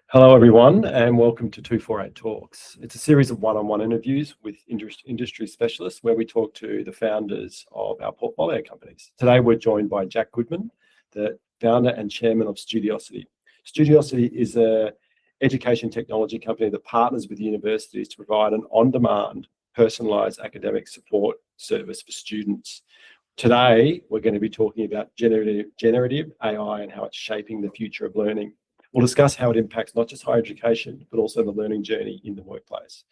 Hello, everyone, and welcome to 248 Talks. It's a series of one-on-one interviews with industry specialists where we talk to the founders of our portfolio companies. Today, we're joined by Jack Goodman, the founder and chairman of Studiosity. Studiosity is an education technology company that partners with universities to provide an on-demand, personalised academic support service for students. Today, we're going to be talking about generative AI and how it's shaping the future of learning. We'll discuss how it impacts not just higher education, but also the learning journey in the workplace.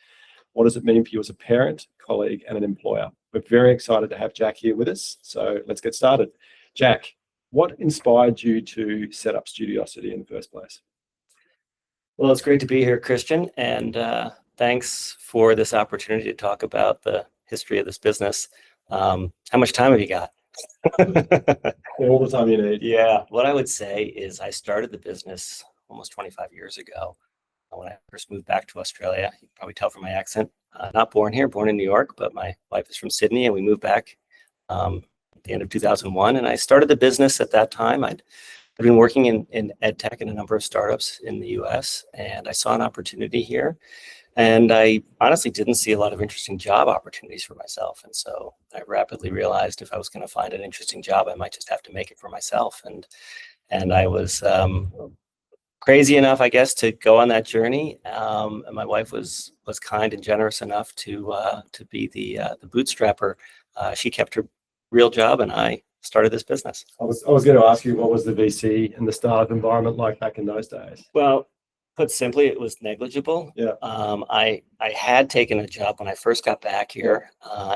What does it mean for you as a parent, colleague, and an employer? We're very excited to have Jack here with us, so let's get started. Jack, what inspired you to set up Studiosity in the first place? Well, it's great to be here, Christian, and thanks for this opportunity to talk about the history of this business. How much time have you got? All the time you need. Yeah, what I would say is I started the business almost 25 years ago when I first moved back to Australia. You can probably tell from my accent. Not born here, born in New York, but my wife is from Sydney, and we moved back at the end of 2001. And I started the business at that time. I'd been working in ed tech in a number of startups in the US, and I saw an opportunity here. And I honestly didn't see a lot of interesting job opportunities for myself. And so I rapidly realized if I was going to find an interesting job, I might just have to make it for myself. And I was crazy enough, I guess, to go on that journey. And my wife was kind and generous enough to be the bootstrapper. She kept her real job, and I started this business. I was going to ask you, what was the VC and the startup environment like back in those days? Well, put simply, it was negligible. Yeah. I had taken a job when I first got back here,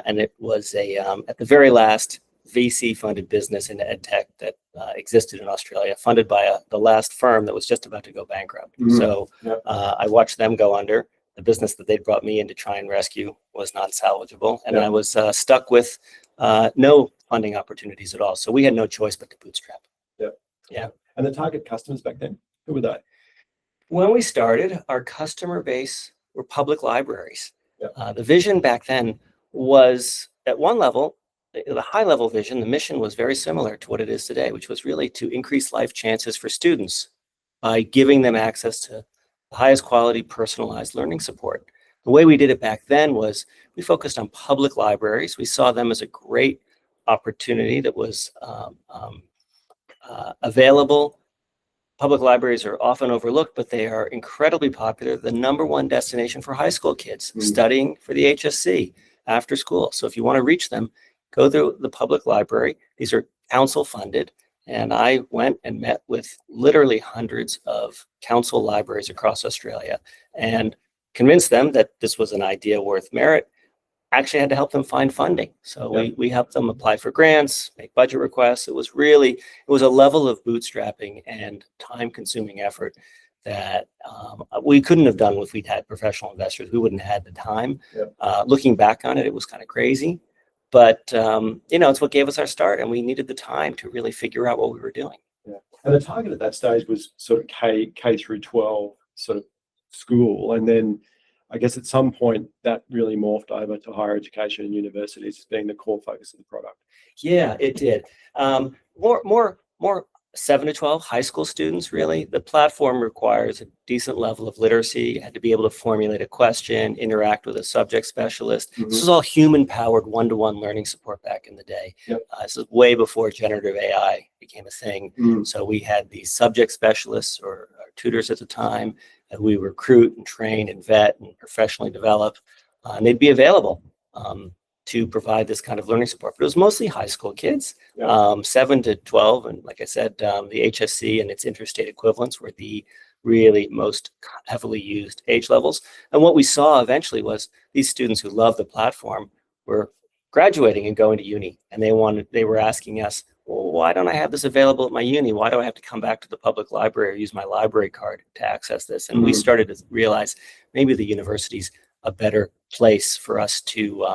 and it was at the very last VC-funded business in ed tech that existed in Australia, funded by the last firm that was just about to go bankrupt. Mm-hmm. So I watched them go under. The business that they'd brought me in to try and rescue was not salvageable, and I was stuck with no funding opportunities at all. So we had no choice but to bootstrap. Yeah. And the target customers back then, who were they? When we started, our customer base were public libraries. Yep. The vision back then was, at one level, the high-level vision, the mission was very similar to what it is today, which was really to increase life chances for students by giving them access to the highest quality personalized learning support. The way we did it back then was we focused on public libraries. We saw them as a great opportunity that was available. Public libraries are often overlooked, but they are incredibly popular. The #1 destination for high school kids studying for the HSC after school. So if you want to reach them, go to the public library. These are council funded. And I went and met with literally hundreds of council libraries across Australia and convinced them that this was an idea worth merit. Actually had to help them find funding. So we helped them apply for grants, make budget requests. It was a level of bootstrapping and time-consuming effort that we couldn't have done if we'd had professional investors. We wouldn't have had the time. Looking back on it, it was kind of crazy. But it's what gave us our start, and we needed the time to really figure out what we were doing. Yeah. And the target at that stage was sort of K through 12 sort of school, and then I guess at some point that really morphed over to higher education and universities as being the core focus of the product. Yeah, it did. More 7 to 12 high school students, really. The platform requires a decent level of literacy. You had to be able to formulate a question, interact with a subject specialist. Mm-hmm. This was all human-powered one-to-one learning support back in the day. This is way before generative AI became a thing. So we had these subject specialists or tutors at the time that we recruit and train and vet and professionally develop, and they'd be available to provide this kind of learning support. But it was mostly high school kids, 7 to 12. And like I said, the HSC and its interstate equivalents were the really most heavily used age levels. And what we saw eventually was these students who loved the platform were graduating and going to uni. And they were asking us, well, why don't I have this available at my uni? Why do I have to come back to the public library or use my library card to access this? And we started to realize maybe the university's a better place for us to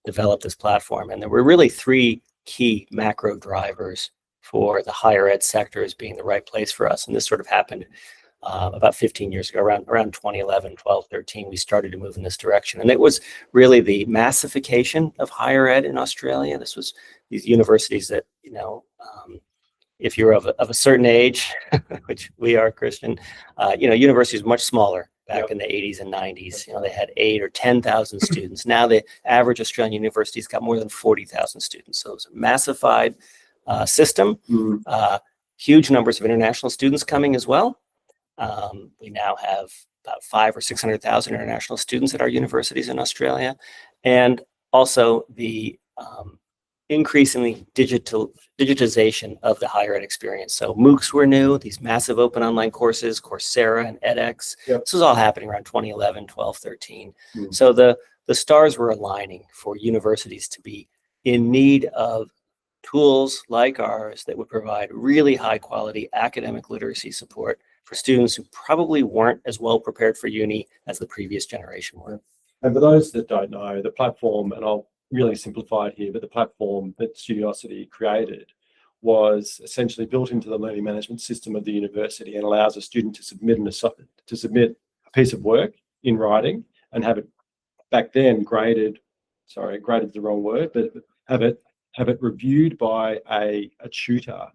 develop this platform. And there were really 3 key macro drivers for the higher ed sector as being the right place for us. And this sort of happened about 15 years ago, around 2011, 12, 13, we started to move in this direction. And it was really the massification of higher ed in Australia. This was these universities that, if you're of a certain age, which we are, Christian, universities much smaller back in the 80s and 90s. They had 8 or 10,000 students. Now the average Australian university's got more than 40,000 students. So it's a massified system. Huge numbers of international students coming as well. We now have about 500,000 or 600,000 international students at our universities in Australia, and also the increasingly digitization of the higher ed experience. So MOOCs were new, these massive open online courses, Coursera and edX. This was all happening around 2011, 12, 13. So the stars were aligning for universities to be in need of tools like ours that would provide really high quality academic literacy support for students who probably weren't as well prepared for uni as the previous generation were. And for those that don't know, the platform, and I'll really simplify it here, but the platform that Studiosity created was essentially built into the learning management system of the university and allows a student to submit a piece of work in writing and have it back then graded. Sorry, graded the wrong word, but have it reviewed by a tutor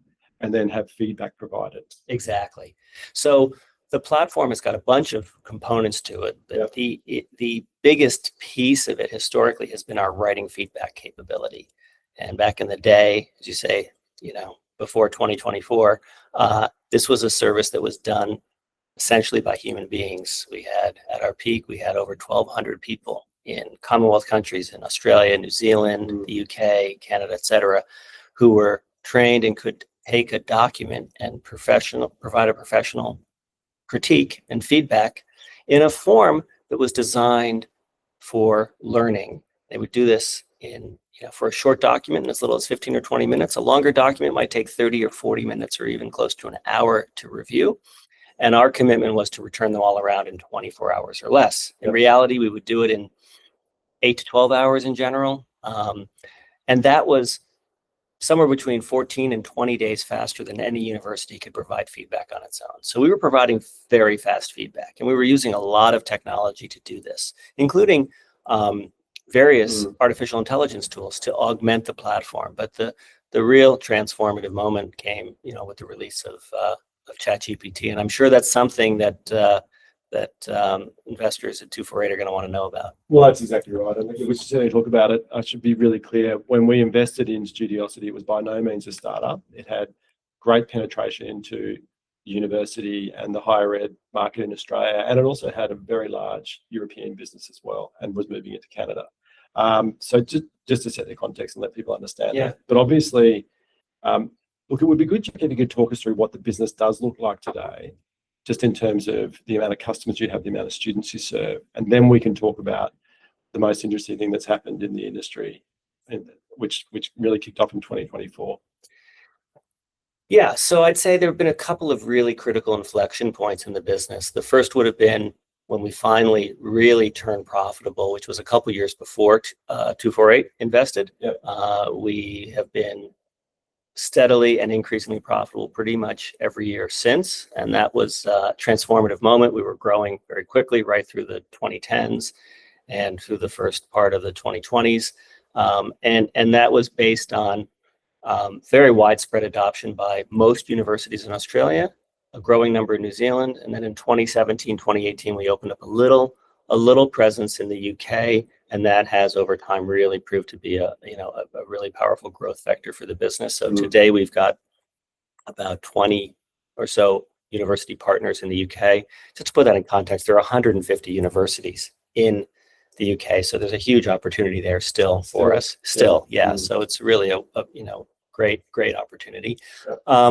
and then have feedback provided. Exactly. So the platform has got a bunch of components to it. The biggest piece of it historically has been our writing feedback capability. And back in the day, as you say, before 2024, this was a service that was done essentially by human beings. We had, at our peak, we had over 1,200 people in Commonwealth countries, in Australia, New Zealand, the UK, Canada, etc., who were trained and could take a document and provide a professional critique and feedback in a form that was designed for learning. They would do this for a short document in as little as 15 or 20 minutes. A longer document might take 30 or 40 minutes or even close to an hour to review. And our commitment was to return them all around in 24 hours or less. In reality, we would do it in 8 to 12 hours in general. And that was somewhere between 14 and 20 days faster than any university could provide feedback on its own. So we were providing very fast feedback, and we were using a lot of technology to do this, including various artificial intelligence tools to augment the platform. But the real transformative moment came, with the release of ChatGPT, and I'm sure that's something that investors at 248 are going to want to know about. Well, that's exactly right. And we should certainly talk about it. I should be really clear. When we invested in Studiosity, it was by no means a startup. It had great penetration into the university and the higher ed market in Australia. And it also had a very large European business as well and was moving into Canada. So just to set the context and let people understand that. But obviously, look, it would be good if you could talk us through what the business does look like today, just in terms of the amount of customers you have, the amount of students you serve, and then we can talk about the most interesting thing that's happened in the industry, and which really kicked off in 2024. Yeah, so I'd say there have been a couple of really critical inflection points in the business. The first would have been when we finally really turned profitable, which was a couple of years before 248 invested. We have been steadily and increasingly profitable pretty much every year since. And that was a transformative moment. We were growing very quickly right through the 2010s and through the first part of the 2020s. And that was based on very widespread adoption by most universities in Australia, a growing number in New Zealand. And then in 2017, 2018, we opened up a little presence in the UK. And that has over time really proved to be a really powerful growth vector for the business. So today we've got about 20 or so university partners in the UK. Just to put that in context, there are 150 universities in the UK. So there's a huge opportunity there still for us. So it's really a great opportunity.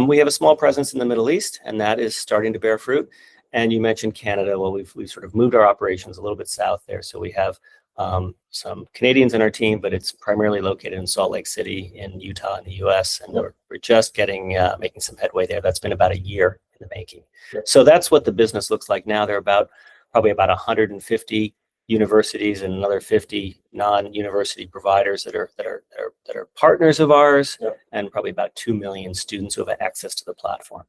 We have a small presence in the Middle East, and that is starting to bear fruit. And you mentioned Canada. Well, we've sort of moved our operations a little bit south there. So we have some Canadians in our team, but it's primarily located in Salt Lake City in Utah in the US. And we're just making some headway there. That's been about a year in the making. So that's what the business looks like now. There are probably about 150 universities and another 50 non-university providers that are partners of ours, and probably about 2 million students who have access to the platform.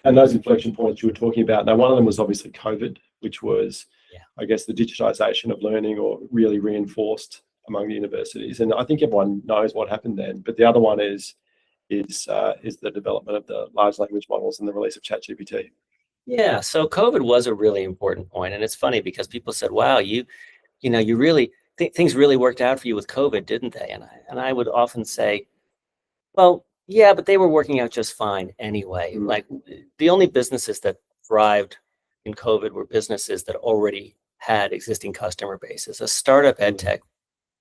And those inflection points you were talking about, now one of them was obviously COVID, which was, I guess, the digitization of learning, or really reinforced among the universities. And I think everyone knows what happened then. But the other one is is the development of the large language models and the release of ChatGPT. Yeah, so COVID was a really important point, and it's funny because people said, "Wow, you know, you really things really worked out for you with COVID, didn't they?" And I would often say, "Well, yeah, but they were working out just fine anyway." Mm. Like the only businesses that thrived in COVID were businesses that already had existing customer bases. A startup ed tech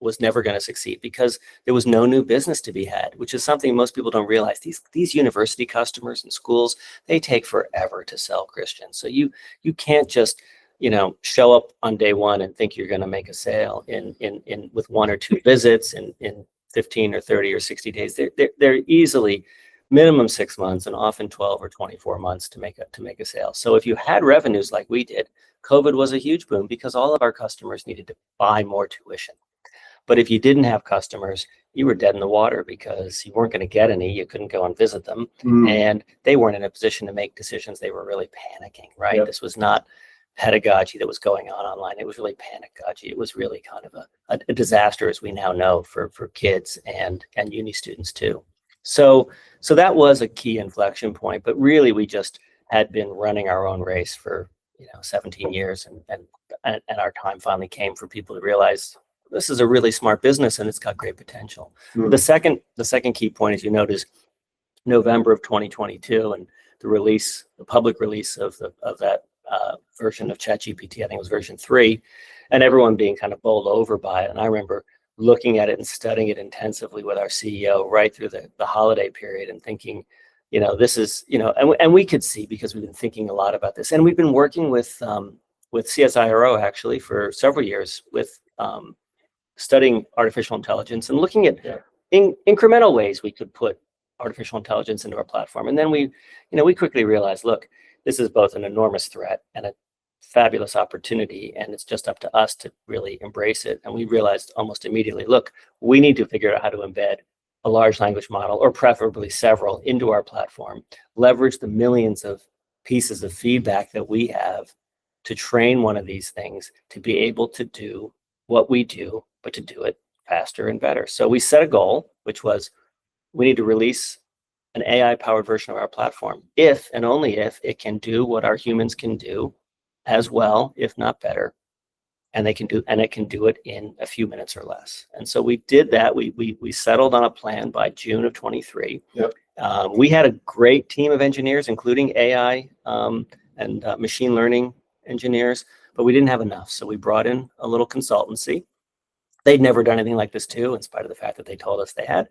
was never going to succeed because there was no new business to be had, which is something most people don't realize. These university customers and schools, they take forever to sell, Christian. So you can't just, you know, show up on day one and think you're going to make a sale in with one or two visits in 15 or 30 or 60 days. They're easily minimum 6 months and often 12 or 24 months to make a sale. So if you had revenues like we did, COVID was a huge boom because all of our customers needed to buy more tuition. But if you didn't have customers, you were dead in the water because you weren't going to get any. You couldn't go and visit them. And they weren't in a position to make decisions. They were really panicking, right? Yep. This was not pedagogy that was going on online. It was really panicagogy. It was really kind of a disaster, as we now know, for kids and uni students too. So that was a key inflection point. But really, we just had been running our own race for 17 years, and our time finally came for people to realize this is a really smart business and it's got great potential. The second key point, as you note, is November of 2022 and the public release of that version of ChatGPT. I think it was version 3, and everyone being kind of bowled over by it. And I remember looking at it and studying it intensively with our CEO right through the holiday period and thinking, this is, and we could see, because we've been thinking a lot about this, and we've been working with CSIRO actually for several years with studying artificial intelligence and looking at incremental ways we could put artificial intelligence into our platform. And then we quickly realized, look, this is both an enormous threat and a fabulous opportunity, and it's just up to us to really embrace it. And we realized almost immediately, look, we need to figure out how to embed a large language model, or preferably several, into our platform, leverage the millions of pieces of feedback that we have to train one of these things to be able to do what we do, but to do it faster and better. So we set a goal, which was we need to release an AI-powered version of our platform if and only if it can do what our humans can do as well, if not better, and it can do it in a few minutes or less. And so we did that. We settled on a plan by June of 23. Yep. We had a great team of engineers, including AI and machine learning engineers, but we didn't have enough. So we brought in a little consultancy. They'd never done anything like this too, in spite of the fact that they told us they had.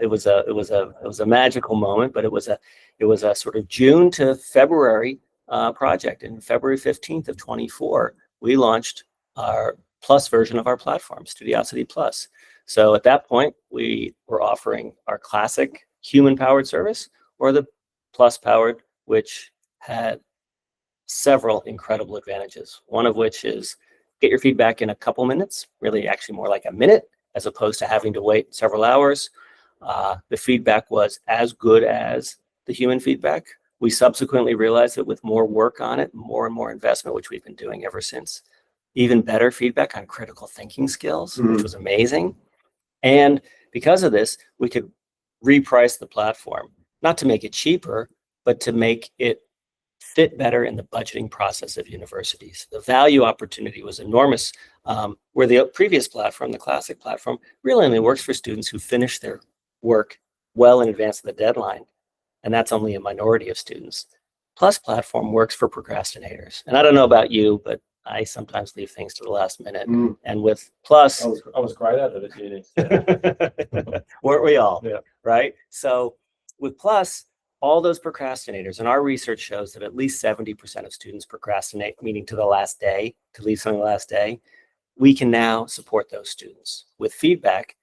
It was a magical moment, but it was a sort of June to February project. And February 15th of 24, we launched our plus version of our platform, Studiosity Plus. So at that point, we were offering our classic human-powered service, or the plus-powered, which had several incredible advantages. One of which is get your feedback in a couple minutes, really actually more like a minute, as opposed to having to wait several hours. The feedback was as good as the human feedback. We subsequently realized that with more work on it, more and more investment, which we've been doing ever since, even better feedback on critical thinking skills, which was amazing. And because of this, we could reprice the platform, not to make it cheaper, but to make it fit better in the budgeting process of universities. The value opportunity was enormous, where the previous platform, the classic platform, really only works for students who finish their work well in advance of the deadline. And that's only a minority of students. Plus platform works for procrastinators. And I don't know about you, but I sometimes leave things to the last minute. And with Plus, I was great at it at uni. weren't we all? Yeah. Right? So with Plus, all those procrastinators, and our research shows that at least 70% of students procrastinate, meaning to the last day, to leave something the last day. We can now support those students with feedback,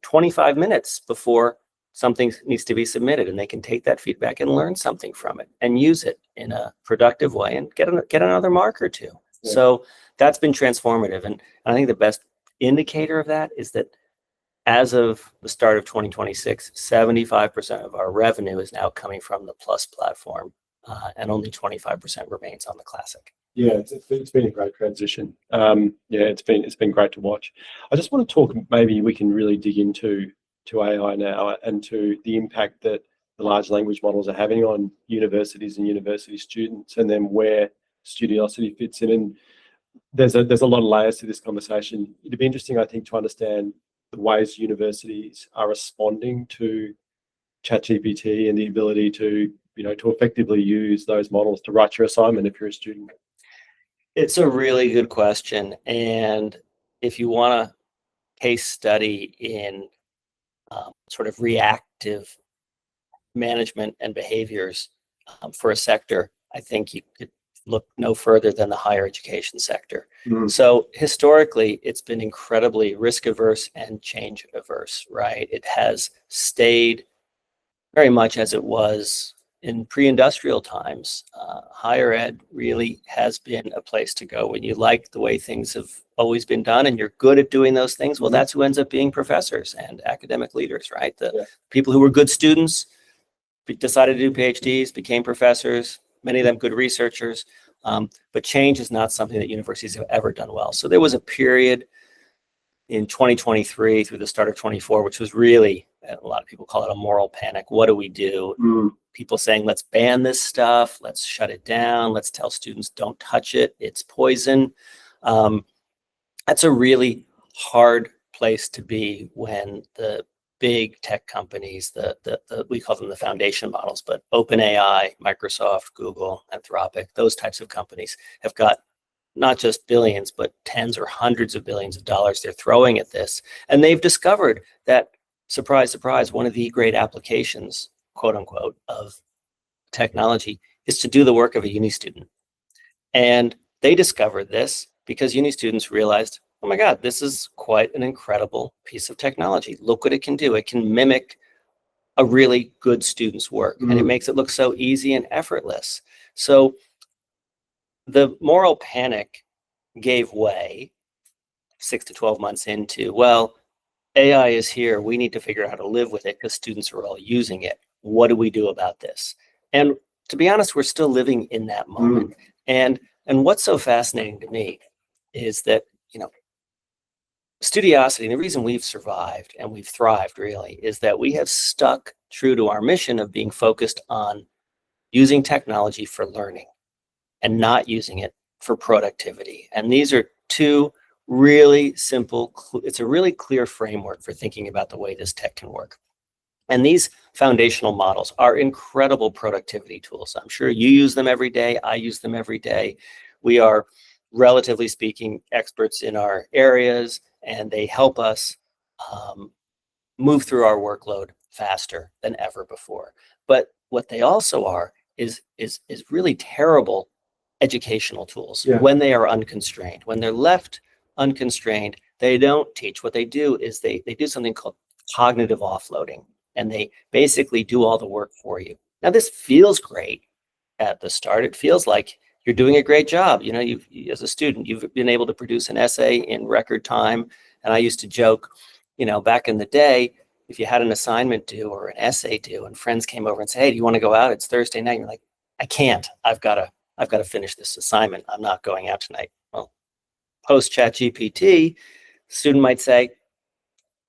25 minutes before something needs to be submitted, and they can take that feedback and learn something from it and use it in a productive way and get another mark or two. Yeah. So that's been transformative. And I think the best indicator of that is that as of the start of 2026, 75% of our revenue is now coming from the Plus platform, and only 25% remains on the Classic. Yeah, it's been a great transition. It's been great to watch. I just want to talk. Maybe we can really dig into to AI now and to the impact that the large language models are having on universities and university students, and then where Studiosity fits in. And there's a lot of layers to this conversation. It'd be interesting, I think, to understand the ways universities are responding to ChatGPT and the ability to, to effectively use those models to write your assignment if you're a student. It's a really good question. And if you want a case study in sort of reactive management and behaviors for a sector, I think you could look no further than the higher education sector. So historically, it's been incredibly risk averse and change averse, right? It has stayed very much as it was in pre-industrial times. Higher ed really has been a place to go when you like the way things have always been done and you're good at doing those things. Well, that's who ends up being professors and academic leaders, right? The people who were good students decided to do PhDs, became professors, many of them good researchers. But change is not something that universities have ever done well. So there was a period in 2023 through the start of 24, which was really, a lot of people call it a moral panic. What do we do? People saying, let's ban this stuff. Let's shut it down. Let's tell students, don't touch it. It's poison. That's a really hard place to be when the big tech companies, we call them the foundation models, but OpenAI, Microsoft, Google, Anthropic, those types of companies have got not just billions, but tens or hundreds of billions of dollars they're throwing at this. And they've discovered that, surprise, surprise, one of the great applications, quote unquote, of technology is to do the work of a uni student. And they discovered this because uni students realized, oh my God, this is quite an incredible piece of technology. Look what it can do. It can mimic a really good student's work, and it makes it look so easy and effortless. So the moral panic gave way 6 to 12 months into, well, AI is here. We need to figure out how to live with it because students are all using it. What do we do about this? And to be honest, we're still living in that moment. And what's so fascinating to me is that, Studiosity, the reason we've survived and we've thrived really is that we have stuck true to our mission of being focused on using technology for learning and not using it for productivity. And these are two really simple, it's a really clear framework for thinking about the way this tech can work. And these foundational models are incredible productivity tools. I'm sure you use them every day. I use them every day. We are, relatively speaking, experts in our areas, and they help us move through our workload faster than ever before. But what they also are is really terrible educational tools when they are unconstrained. When they're left unconstrained, they don't teach. What they do is they do something called cognitive offloading, and they basically do all the work for you. Now, this feels great at the start. It feels like you're doing a great job. As a student, you've been able to produce an essay in record time. And I used to joke, back in the day, if you had an assignment due or an essay due and friends came over and said, hey, do you want to go out? It's Thursday night. You're like, I can't. I've got to finish this assignment. I'm not going out tonight. Well, post ChatGPT, student might say,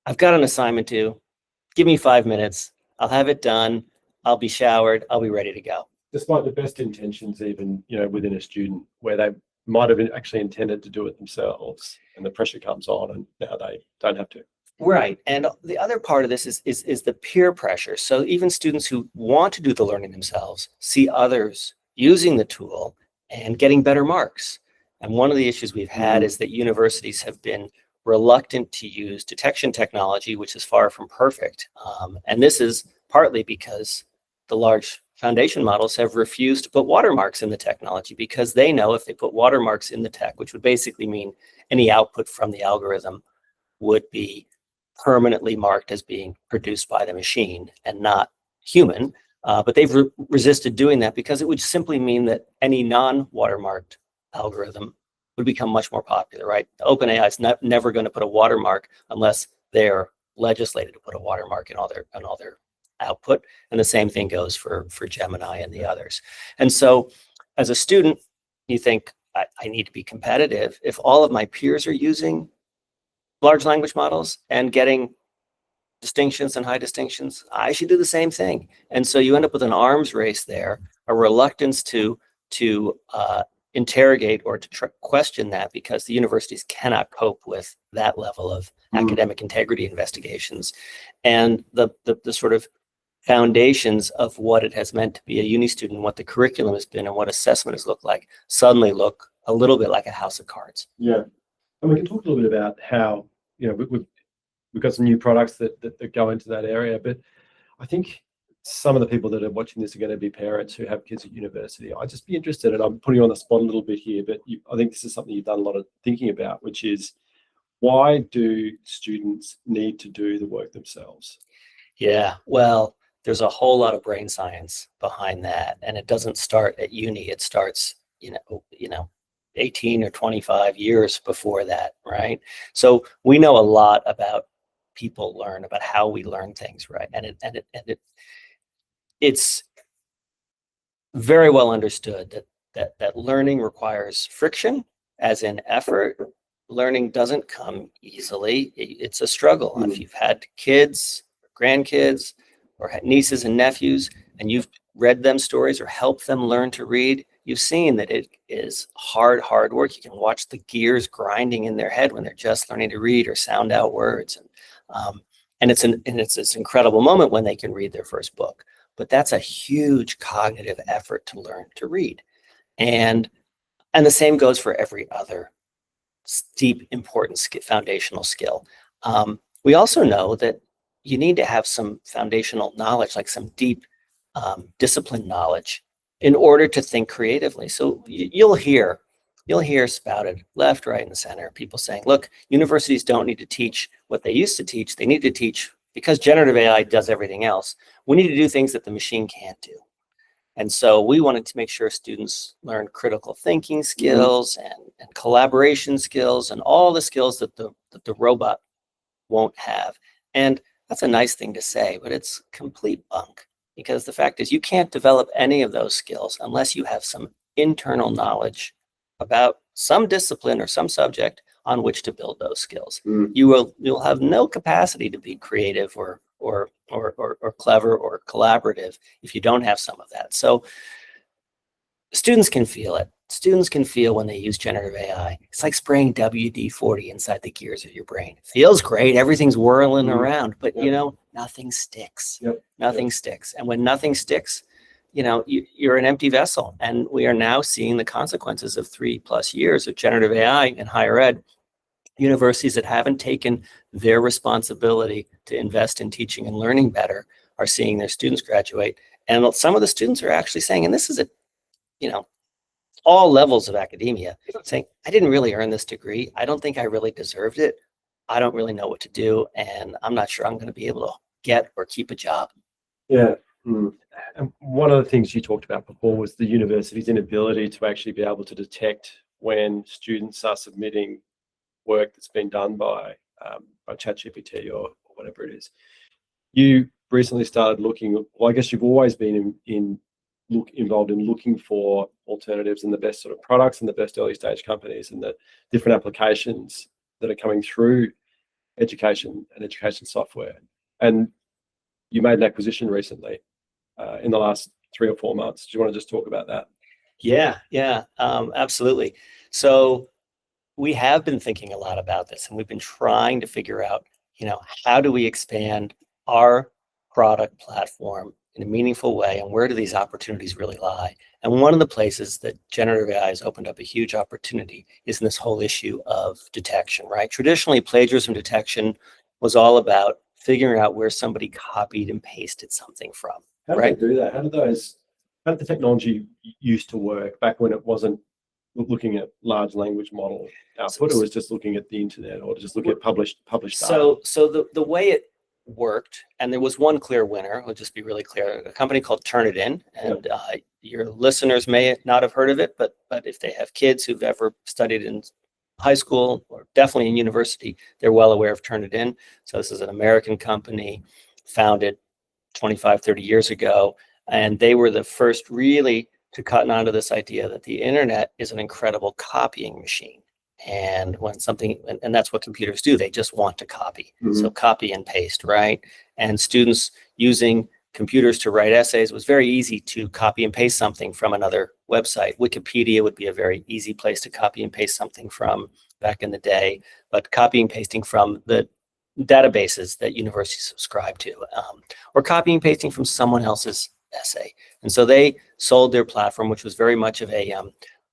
I've got an assignment due. Give me 5 minutes. I'll have it done. I'll be showered. I'll be ready to go. Despite the best intentions, even, within a student, where they might have actually intended to do it themselves, and the pressure comes on, and now they don't have to. Right. And the other part of this is the peer pressure. So even students who want to do the learning themselves see others using the tool and getting better marks. And one of the issues we've had is that universities have been reluctant to use detection technology, which is far from perfect. And this is partly because the large foundation models have refused to put watermarks in the technology, because they know if they put watermarks in the tech, which would basically mean any output from the algorithm would be permanently marked as being produced by the machine and not human. But they've resisted doing that because it would simply mean that any non-watermarked algorithm would become much more popular, right? OpenAI is never going to put a watermark unless they're legislated to put a watermark in all their output. And the same thing goes for Gemini and the others. And so as a student, you think, I need to be competitive. If all of my peers are using large language models and getting distinctions and high distinctions. I should do the same thing. And so you end up with an arms race there, a reluctance to interrogate or to question that, because the universities cannot cope with that level of academic integrity investigations. And the sort of foundations of what it has meant to be a uni student, what the curriculum has been, and what assessment has looked like, suddenly look a little bit like a house of cards. Yeah. And we can talk a little bit about how, we've got some new products that go into that area, but I think some of the people that are watching this are going to be parents who have kids at university. I'd just be interested, and I'm putting you on the spot a little bit here, but I think this is something you've done a lot of thinking about, which is, why do students need to do the work themselves? Yeah, well, there's a whole lot of brain science behind that, and it doesn't start at uni. It starts, 18 or 25 years before that, right? So we know a lot about people learn, about how we learn things, right? And it's very well understood that learning requires friction, as in effort. Learning doesn't come easily. It's a struggle. If you've had kids, grandkids, or had nieces and nephews, and you've read them stories or helped them learn to read, you've seen that it is hard work. You can watch the gears grinding in their head when they're just learning to read or sound out words. And it's this incredible moment when they can read their first book. But that's a huge cognitive effort to learn to read. And the same goes for every other deep, important foundational skill. We also know that you need to have some foundational knowledge, like some deep discipline knowledge, in order to think creatively. So you'll hear spouted left, right, and center, people saying, look, universities don't need to teach what they used to teach. They need to teach, because generative AI does everything else, we need to do things that the machine can't do. And so we wanted to make sure students learn critical thinking skills and collaboration skills and all the skills that the robot won't have. And that's a nice thing to say, but it's complete bunk, because the fact is you can't develop any of those skills unless you have some internal knowledge about some discipline or some subject on which to build those skills. You'll have no capacity to be creative or clever or collaborative if you don't have some of that. So students can feel it. Students can feel when they use generative AI. It's like spraying WD-40 inside the gears of your brain. It feels great. Everything's whirling around, but nothing sticks. Nothing sticks. And when nothing sticks, you're an empty vessel. And we are now seeing the consequences of 3+ years of generative AI in higher ed. Universities that haven't taken their responsibility to invest in teaching and learning better are seeing their students graduate. And some of the students are actually saying, and this is all levels of academia, saying, I didn't really earn this degree. I don't think I really deserved it. I don't really know what to do. And I'm not sure I'm going to be able to get or keep a job. Yeah. And one of the things you talked about before was the university's inability to actually be able to detect when students are submitting work that's been done by ChatGPT or whatever it is. You recently started looking, well, I guess you've always been involved in looking for alternatives and the best sort of products and the best early stage companies and the different applications that are coming through education and education software. And you made an acquisition recently in the last 3 or 4 months. Do you want to just talk about that? Yeah, absolutely. So we have been thinking a lot about this, and we've been trying to figure out, how do we expand our product platform in a meaningful way, and where do these opportunities really lie? And one of the places that generative AI has opened up a huge opportunity is in this whole issue of detection, right? Traditionally, plagiarism detection was all about figuring out where somebody copied and pasted something from. How did they do that? How did the technology used to work back when it wasn't looking at large language model output? It was just looking at the internet, or just looking at published data? So the way it worked, and there was one clear winner, I'll just be really clear, a company called Turnitin, and your listeners may not have heard of it, but if they have kids who've ever studied in high school or definitely in university, they're well aware of Turnitin. So this is an American company founded 25, 30 years ago, and they were the first really to cotton onto this idea that the internet is an incredible copying machine. And when something, and that's what computers do, they just want to copy. Mhm. So copy and paste, right? And students using computers to write essays was very easy to copy and paste something from another website. Wikipedia would be a very easy place to copy and paste something from back in the day, but copying and pasting from the databases that universities subscribe to, or copying and pasting from someone else's essay. And so they sold their platform, which was very much of a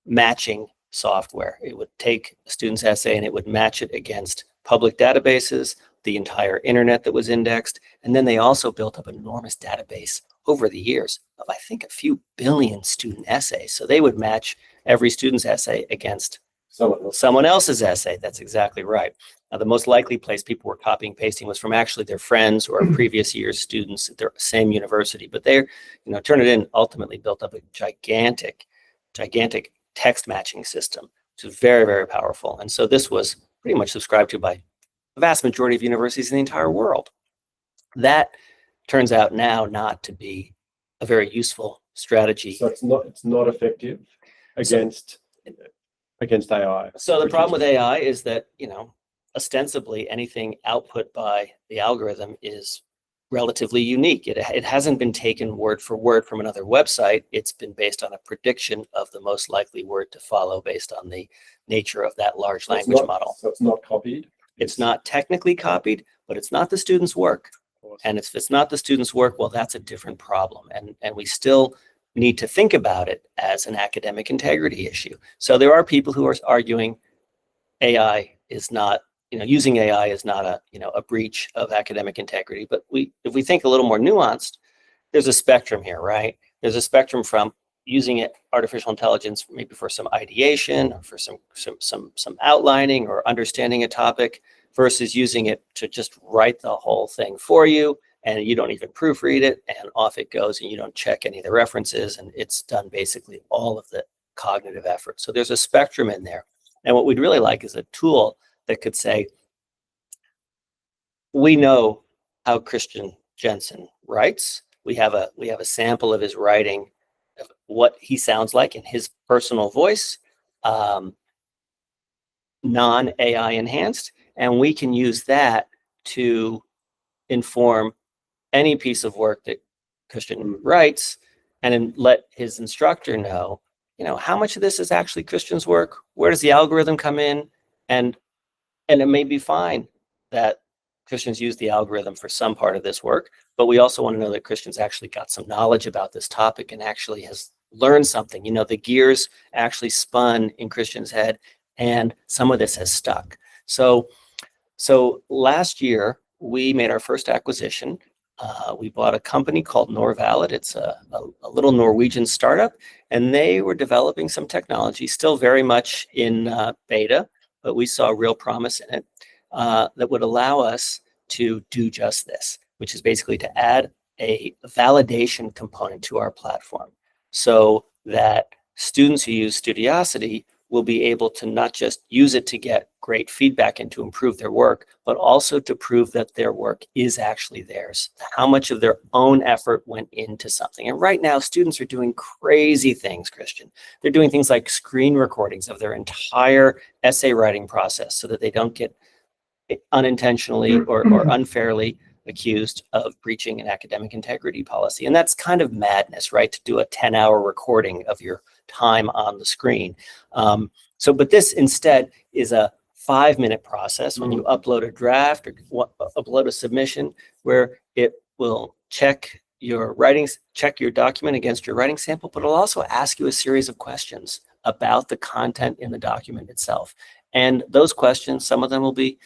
matching software. It would take a student's essay and it would match it against public databases, the entire internet that was indexed. And then they also built up an enormous database over the years of, I think, a few billion student essays. So they would match every student's essay against someone else's essay. That's exactly right. Now, the most likely place people were copying and pasting was from actually their friends or previous year's students at their same university. But they, Turnitin ultimately built up a gigantic text matching system, which is very, very powerful. And so this was pretty much subscribed to by the vast majority of universities in the entire world. That turns out now not to be a very useful strategy. So it's not effective against AI. So the problem with AI is that, ostensibly anything output by the algorithm is relatively unique. It hasn't been taken word for word from another website. It's been based on a prediction of the most likely word to follow based on the nature of that large language model. So it's not copied? It's not technically copied, but it's not the student's work. And if it's not the student's work, well, that's a different problem. And we still need to think about it as an academic integrity issue. So there are people who are arguing AI is not, using AI is not a breach of academic integrity. But if we think a little more nuanced, there's a spectrum here, right? There's a spectrum from using artificial intelligence maybe for some ideation or for some outlining or understanding a topic versus using it to just write the whole thing for you, and you don't even proofread it, and off it goes, and you don't check any of the references, and it's done basically all of the cognitive effort. So there's a spectrum in there. And what we'd really like is a tool that could say, we know how Christian Jensen writes. We have a sample of his writing, of what he sounds like in his personal voice, non-AI enhanced, and we can use that to inform any piece of work that Christian writes, and then let his instructor know, how much of this is actually Christian's work, where does the algorithm come in, and it may be fine that Christians use the algorithm for some part of this work, but we also want to know that Christian's actually got some knowledge about this topic and actually has learned something. The gears actually spun in Christian's head, and some of this has stuck. So last year, we made our first acquisition. We bought a company called Norvalid. It's a little Norwegian startup, and they were developing some technology, still very much in beta, but we saw real promise in it that would allow us to do just this, which is basically to add a validation component to our platform so that students who use Studiosity will be able to not just use it to get great feedback and to improve their work, but also to prove that their work is actually theirs, how much of their own effort went into something. And right now, students are doing crazy things, Christian. They're doing things like screen recordings of their entire essay writing process so that they don't get unintentionally or unfairly accused of breaching an academic integrity policy. And that's kind of madness, right? To do a 10-hour recording of your time on the screen. But this instead is a 5-minute process when you upload a draft or upload a submission, where it will check your document against your writing sample, but it'll also ask you a series of questions about the content in the document itself. And those questions, some of them will be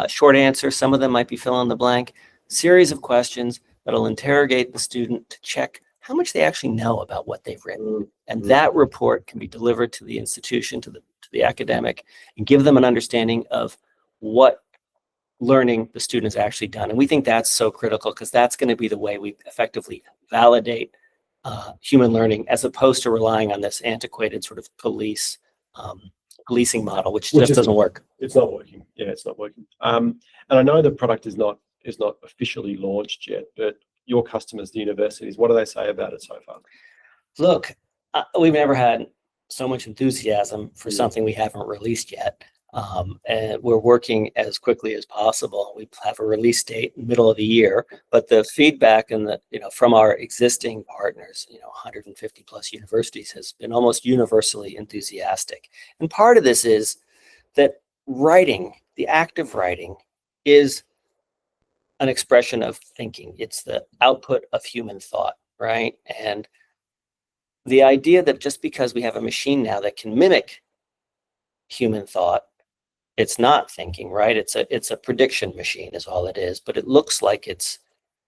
short answers, some of them might be fill in the blank, series of questions that'll interrogate the student to check how much they actually know about what they've written. And that report can be delivered to the institution, to the academic, and give them an understanding of what learning the student has actually done. And we think that's so critical because that's going to be the way we effectively validate human learning, as opposed to relying on this antiquated sort of policing model, which just doesn't work. It's not working. Yeah, it's not working. And I know the product is not officially launched yet, but your customers, the universities, what do they say about it so far? Look, we've never had so much enthusiasm for something we haven't released yet. And we're working as quickly as possible. We have a release date in the middle of the year, but the feedback and from our existing partners, 150 plus universities, has been almost universally enthusiastic. And part of this is that writing, the act of writing, is an expression of thinking. It's the output of human thought, right? And the idea that just because we have a machine now that can mimic human thought, it's not thinking, right? It's a prediction machine is all it is, but it looks like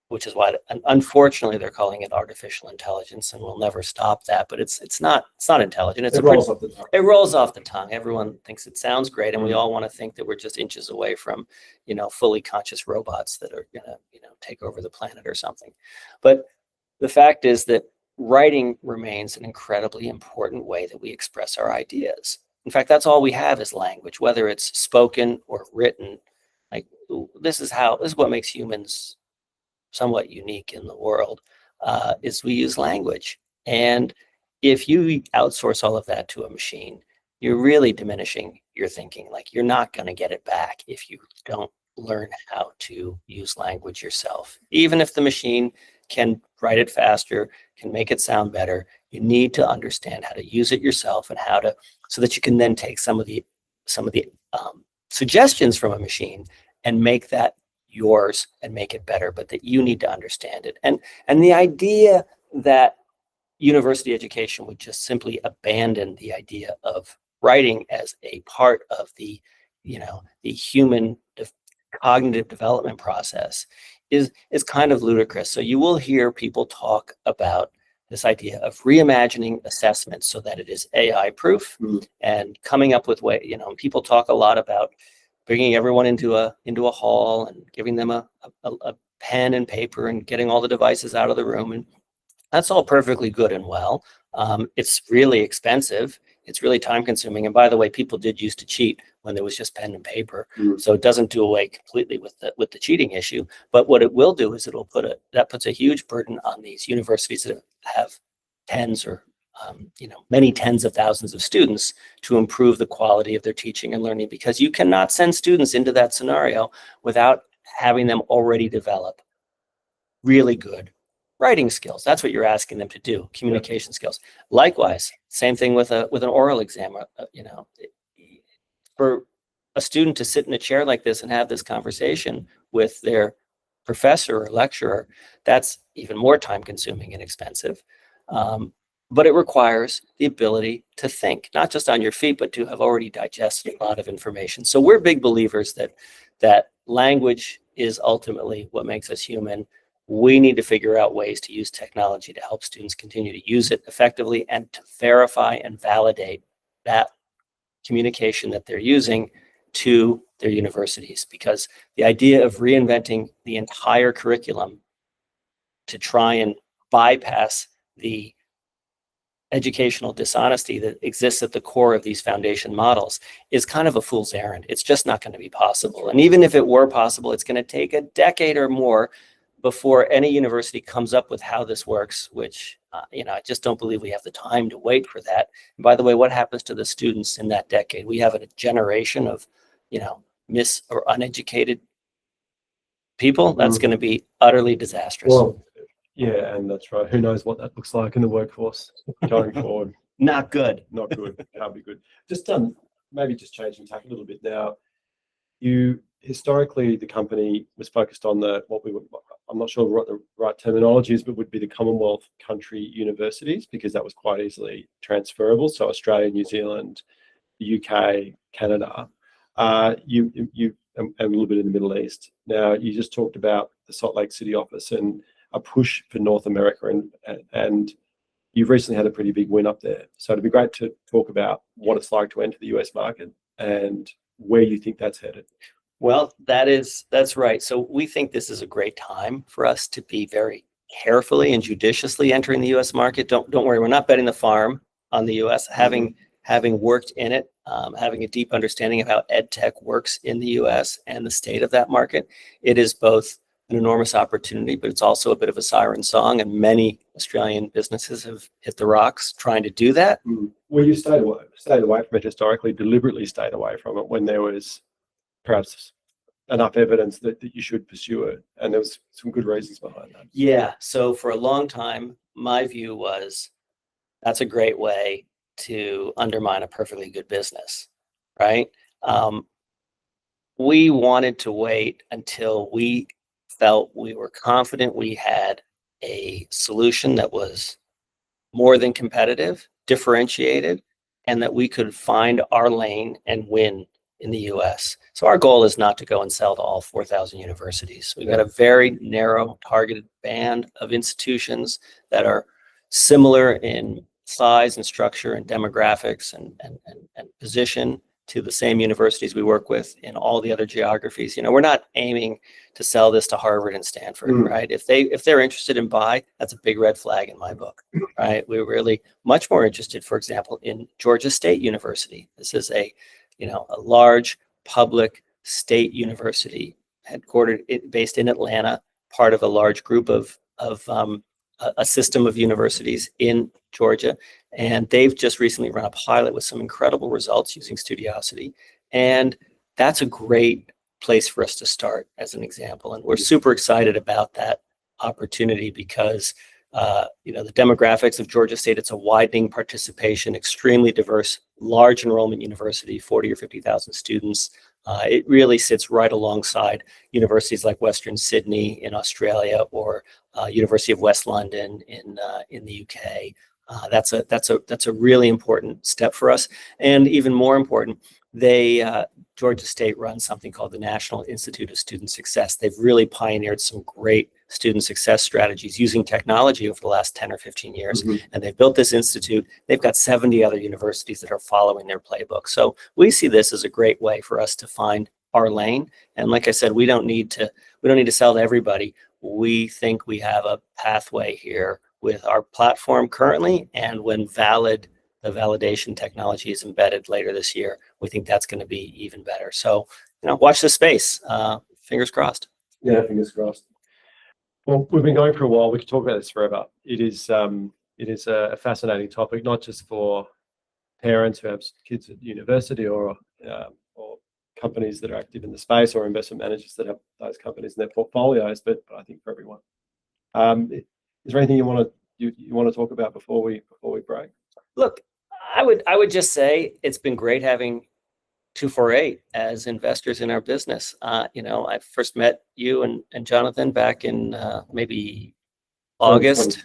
which is why, unfortunately, they're calling it artificial intelligence, and we'll never stop that. But it's not intelligent. It rolls off the tongue. It rolls off the tongue. Everyone thinks it sounds great, and we all want to think that we're just inches away from, fully conscious robots that are gonna, take over the planet or something. But the fact is that writing remains an incredibly important way that we express our ideas. In fact, that's all we have is language, whether it's spoken or written. Like this is what makes humans somewhat unique in the world, is we use language. And if you outsource all of that to a machine, you're really diminishing your thinking. Like you're not going to get it back if you don't learn how to use language yourself. Even if the machine can write it faster, can make it sound better, you need to understand how to use it yourself and so that you can then take some of the suggestions from a machine and make that yours and make it better, but that you need to understand it. And the idea that university education would just simply abandon the idea of writing as a part of the human cognitive development process is kind of ludicrous. So you will hear people talk about this idea of reimagining assessment so that it is AI proof, and coming up with people talk a lot about bringing everyone into a hall and giving them a pen and paper and getting all the devices out of the room. And that's all perfectly good and well. It's really expensive. It's really time consuming. And by the way, people did used to cheat when there was just pen and paper. So it doesn't do away completely with the cheating issue. But what it will do is that puts a huge burden on these universities that have tens or many tens of thousands of students to improve the quality of their teaching and learning, because you cannot send students into that scenario without having them already develop really good writing skills. That's what you're asking them to do, communication skills. Likewise, same thing with an oral exam. For a student to sit in a chair like this and have this conversation with their professor or lecturer, that's even more time consuming and expensive. But it requires the ability to think, not just on your feet, but to have already digested a lot of information. So we're big believers that language is ultimately what makes us human. We need to figure out ways to use technology to help students continue to use it effectively and to verify and validate that communication that they're using to their universities. Because the idea of reinventing the entire curriculum to try and bypass the educational dishonesty that exists at the core of these foundation models is kind of a fool's errand. It's just not going to be possible. And even if it were possible, it's going to take a decade or more before any university comes up with how this works, which, I just don't believe we have the time to wait for that. And by the way, what happens to the students in that decade? We have a generation of, mis or uneducated people. That's going to be utterly disastrous. Well, yeah, and that's right. Who knows what that looks like in the workforce going forward? Not good. Not good. Can't be good. Just maybe just changing tack a little bit now. Historically, the company was focused on I'm not sure what the right terminology is, but would be the Commonwealth country universities, because that was quite easily transferable. So Australia, New Zealand, the UK, Canada, and a little bit in the Middle East. Now, you just talked about the Salt Lake City office and a push for North America, and you've recently had a pretty big win up there. So it'd be great to talk about what it's like to enter the US market and where you think that's headed. Well, that's right. So we think this is a great time for us to be very carefully and judiciously entering the US market. Don't worry, we're not betting the farm on the US. Having worked in it, having a deep understanding of how ed tech works in the US and the state of that market, it is both an enormous opportunity, but it's also a bit of a siren song, and many Australian businesses have hit the rocks trying to do that. Well, you stayed away from it historically, deliberately stayed away from it when there was perhaps enough evidence that you should pursue it, and there was some good reasons behind that. Yeah. So for a long time, my view was that's a great way to undermine a perfectly good business, right? We wanted to wait until we felt we were confident we had a solution that was more than competitive, differentiated, and that we could find our lane and win in the US. So our goal is not to go and sell to all 4,000 universities. We've got a very narrow targeted band of institutions that are similar in size and structure and demographics and position to the same universities we work with in all the other geographies. We're not aiming to sell this to Harvard and Stanford, right? If they're interested in buy, that's a big red flag in my book, right? We're really much more interested, for example, in Georgia State University. This is a large public state university based in Atlanta, part of a large group of a system of universities in Georgia. And they've just recently run a pilot with some incredible results using Studiosity. And that's a great place for us to start as an example. And we're super excited about that opportunity because the demographics of Georgia State, it's a widening participation, extremely diverse, large enrollment university, 40 or 50,000 students. It really sits right alongside universities like Western Sydney in Australia or University of West London in the UK. That's a really important step for us, and even more important, Georgia State runs something called the National Institute of Student Success. They've really pioneered some great student success strategies using technology over the last 10 or 15 years. And they've built this institute. They've got 70 other universities that are following their playbook. So we see this as a great way for us to find our lane. And like I said, we don't need to sell to everybody. We think we have a pathway here with our platform currently, and when the validation technology is embedded later this year, we think that's going to be even better. So, watch this space. Fingers crossed. Yeah, fingers crossed. Well, we've been going for a while. We could talk about this forever. It is a fascinating topic, not just for parents who have kids at university or companies that are active in the space, or investment managers that have those companies in their portfolios, but I think for everyone. Is there anything you want to talk about before we break? Look, I would just say it's been great having 248 as investors in our business. I first met you and Jonathan back in maybe August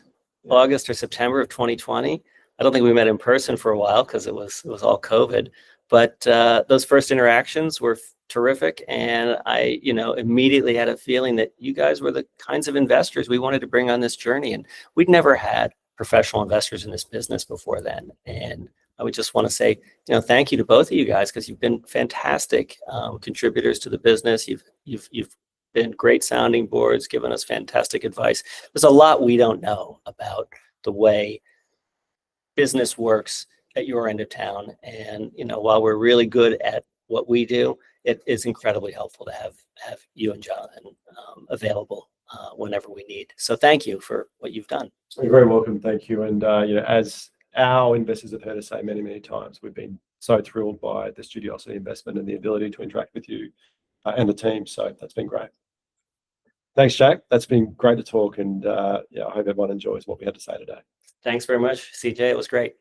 or September of 2020. I don't think we met in person for a while because it was all COVID. But those first interactions were terrific, and I immediately had a feeling that you guys were the kinds of investors we wanted to bring on this journey. And we'd never had professional investors in this business before then. And I would just want to say, thank you to both of you guys, because you've been fantastic contributors to the business. You've been great sounding boards, given us fantastic advice. There's a lot we don't know about the way business works at your end of town. And, while we're really good at what we do, it is incredibly helpful to have you and Jonathan available whenever we need. So thank you for what you've done. You're very welcome. Thank you. And, as our investors have heard us say many, many times, we've been so thrilled by the Studiosity investment and the ability to interact with you and the team. So that's been great. Thanks, Jack. That's been great to talk. And I hope everyone enjoys what we had to say today. Thanks very much, CJ. It was great.